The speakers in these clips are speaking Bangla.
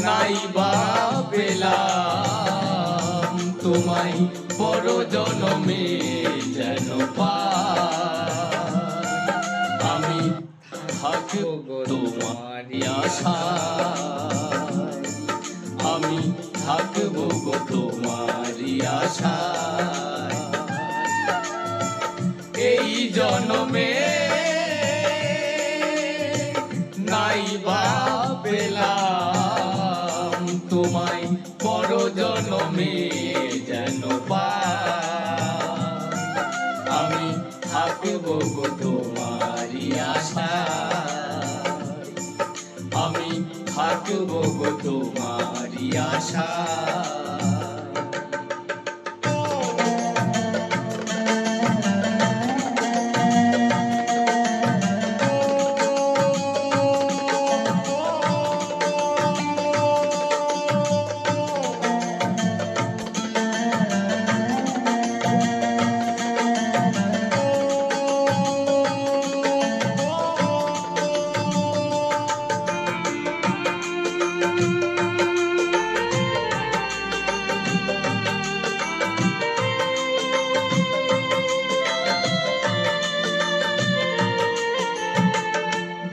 নাই বা পেলাম তোমায় পর জনমে যেন পাই। আমি থাকবো তোমারই আশায়, আমি থাকবো গো তোমারই আশায়। এই জনমে নাই বা পেলাম তোমায় পর জনমে যেন পাই। আমি থাকবো গো তোমারই আশায়, আমি থাকবো গো তোমারই আশায়।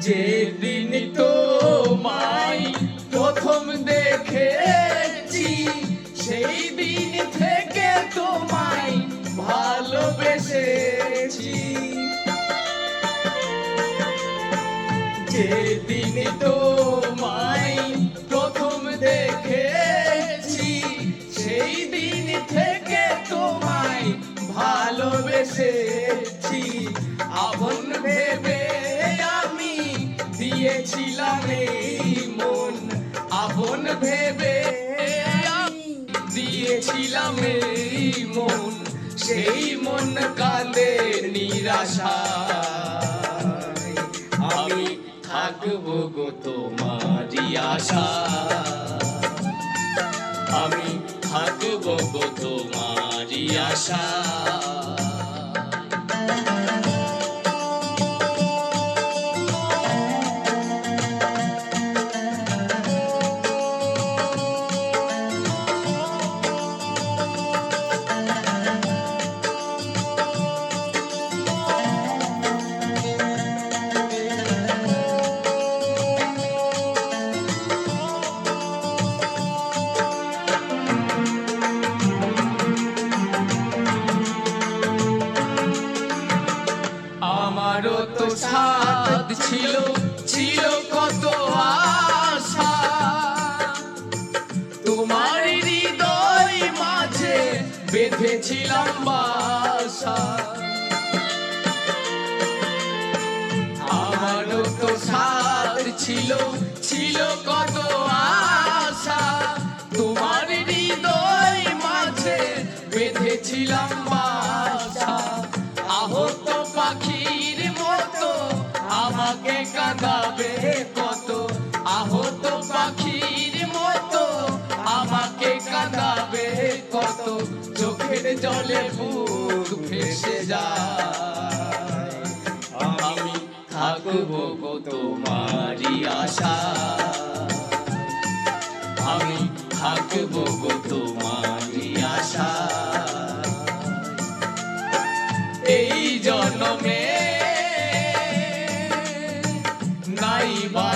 যেদিন তোমায় প্রথম দেখেছি সেই দিন থেকে তোমায় ভালোবেসেছি। যেদিন তোমায় প্রথম দেখেছি সেই দিন থেকে তোমায় ভালোবেসেছি। আপন ভেবে দিয়েছিলাম এই মন, আপন ভেবে দিয়েছিলাম এই মন, সেই মন কাঁদে নিরাশায়। আমি থাকবো গো তোমারই আশায়, আমি থাকবো গো তোমারই আশায়। আমারও তো সাথ ছিল, ছিল কত আশা, তোমার হৃদয় মাঝে বেঁধেছিলাম বাসা। আমারও তো সাথ ছিল, ছিল কত আশা, তোমার হৃদয় মাঝে বেঁধেছিলাম বাসা। আহত পাখির মতো আমাকে কাঁদাবে কত, আহত পাখির মতো আমাকে কাঁদাবে কত, চোখের জলে বুক ভেসে যায়। আমি থাকবো গো তোমারই আশায়, আমি থাকবো গো তোমারই আশায়। এই জনমে নাই বা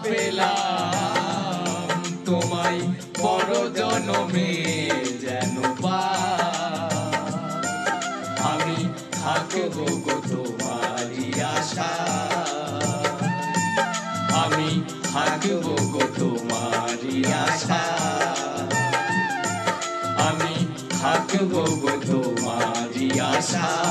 পেলাম তোমায় পর জনমে যেন পাই। আমি থাকবো গো তোমারই আশায়, আমি থাকবো গো তোমারই আশায়, আমি থাকবো গো তোমারই আশায়।